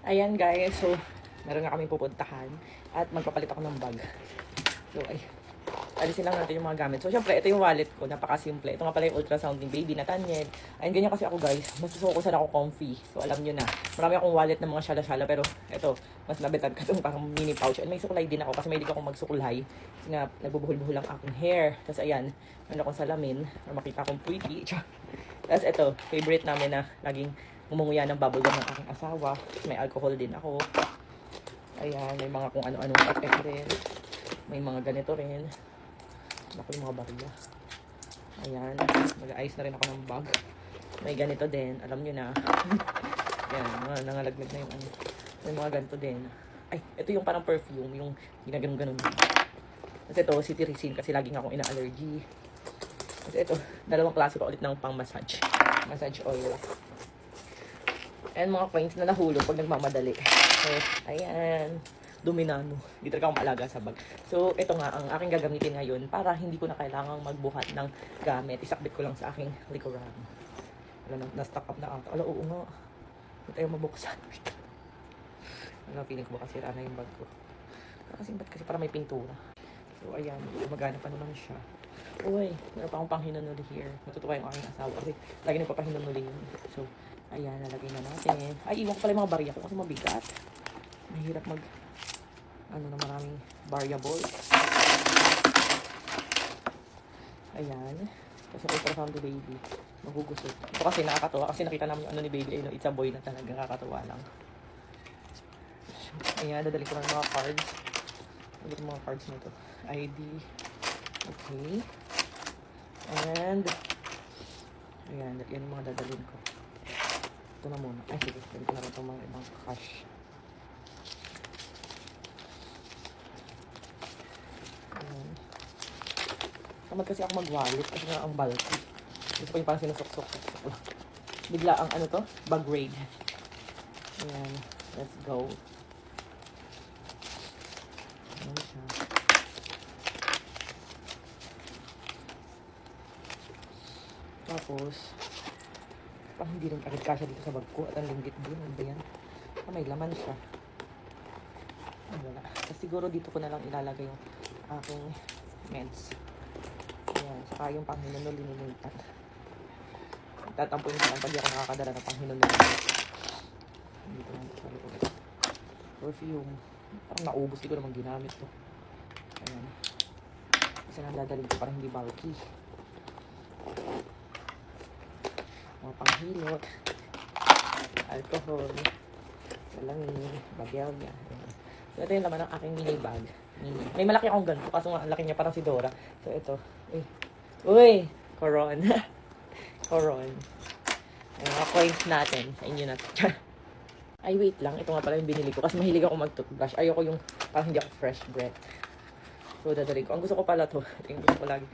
Ayan guys, so meron nga kami pupuntahan at magpapalit ako ng bag. So ay, alisin lang natin yung mga gamit. So syempre, ito yung wallet ko, napakasimple. Ito nga pala yung ultrasound ni baby Nathaniel. Ayun, ganyan kasi ako guys, mas gusto ko saan ako comfy. So alam nyo na, marami akong wallet ng mga syala-syala, pero ito, mas nabetan ka itong parang mini pouch. And may sukulay din ako kasi may hindi akong magsukulay. Kasi nga, nagbubuhol-buhol ang aking hair. Tapos ayan, meron akong salamin, para makita akong pretty. Tapos ito, favorite namin na laging umunguya ng bubblegum ng aking asawa. May alcohol din ako. Ayan, may mga kung ano-anong kape rin. May mga ganito rin. Ako yung mga barya. Ayan, mag-ayos na rin ako ng bag. May ganito din, alam nyo na. Ayan, nangalaglag na yung ano. May mga ganito din. Ay, ito yung parang perfume, yung ginaganon-ganon. Kasi ito, cetirizine kasi laging akong ina-allergy. Kasi ito, dalawang klase pa ulit ng pang-massage. Massage oil. And mga coins na nahulog pag nagmamadali. So, ayan. Dominano. Hindi talaga akong maalaga sa bag. So, ito nga ang aking gagamitin ngayon para hindi ko na kailangang magbuhat ng gamit. Isakbit ko lang sa aking likuran. Wala na, na-stock up na ata. Wala, oo nga. Hindi tayo mabuksan. Wala, feeling ko baka sira na yung bag ko. Kasi ba't kasi para may pintura. So, ayan. Gumagana pa naman siya. Uy, meron pa akong panghinanuli here. Natutuwa yung aking asawa kasi lagi nagpapahinanuli yun. So, ayan, nalagay na natin. Ay, iwan ko pala yung mga barya ko kasi mabigat. Mahirap mag, ano na maraming variable. Ayan. Kasi ultrasound ni baby. Magugusot. Ito kasi nakakatawa. Kasi nakita namin yung ano ni baby. Ay, it's a boy na talaga. Nakakatawa lang. Ayan, dadali ko ng mga cards. Dadali ko mga cards nito. ID. Okay. And, ayan, yan yung mga dadalhin ko. Ito na muna. Ay, sige. Dali ko na rin itong mga ibang cash. Tamad kasi ako mag-wallet kasi nga ang bulky. Gusto ko yung parang sinusok-sok. Bigla ang ano to? Bag raid. Ayan. Let's go. Ayan siya. Tapos, parang hindi rin agad kasya dito sa bag ko. At ang linggit din. Ano ba yan? Ah, may laman siya. Ay, wala. Tapos siguro dito ko na lang ilalagay yung aking meds. Ayan, saka yung panghinanol linilitan. Tatampuin ko lang pag di ako nakakadala ng panghinanol. Dito lang sa likod. Perfume. Parang naubos, di ko naman ginamit to. Ayan. Kasi nang dadalhin ko parang hindi bulky. Mga panghilot. Alcohol. Salamin. Bagel niya. Ayan. So, ito yung laman ng aking mini bag. May malaki akong ganito, kaso nga ang laki niya parang si Dora. So, ito. Uy! Coron. Coron. Ayan, mga coins natin. Sa inyo na. Ay, wait lang. Ito nga pala yung binili ko. Kasi mahilig ako mag-toothbrush. Ayoko yung parang hindi ako fresh breath. So, dadali ko. Ang gusto ko pala to. Ito yung gusto ko lagi.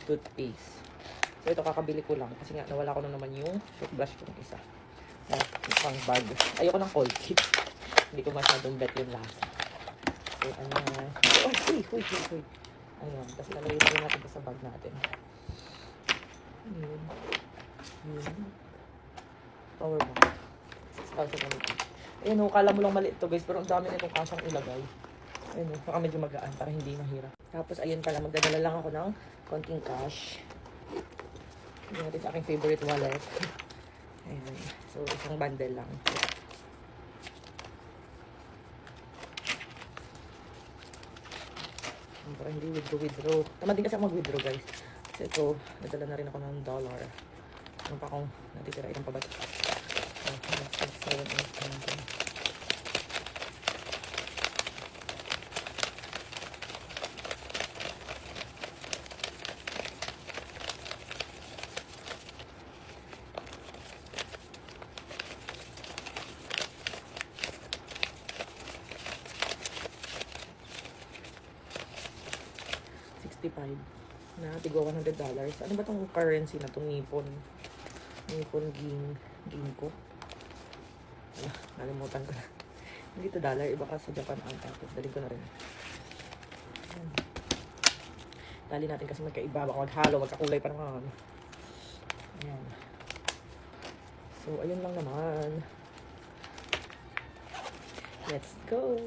Toothpaste. So, ito kakabili ko lang. Kasi nga, nawala ko na naman yung toothbrush ko ng isa. Pang bag. Ayoko ng Colgate. Hindi ko masyadong bet yung lasa. So, ano na. Oh, huy. Ayan. Tapos lalagay na rin natin ito sa bag natin. Ayan. Power bank. 6,000 Ayan o, kala mo lang maliit to guys. Pero ang dami na itong kasyang ilagay. Ayan o, baka medyo magaan para hindi mahirap. Tapos ayun pala, magdadala lang ako ng konting cash. Ayan natin sa aking favorite wallet. Ayan. So, isang bundle lang. Para hindi withdraw. Tamad din kasi ako mag-withdraw guys. Kasi ito, nadala na rin ako ng dollar. Ano pa akong natitira ilang pabat. 7, 8, 9. 65 na tigwa $100. Ano ba tong currency na itong Nippon? Nippon Ginko. Nalimutan ko na. Hindi ito dollar, iba ka sa Japan ata. Dali ko na rin. Dali natin kasi magkaiba. Baka maghalo, magkakulay pa naman. Ayan. So, ayun lang naman. Let's go!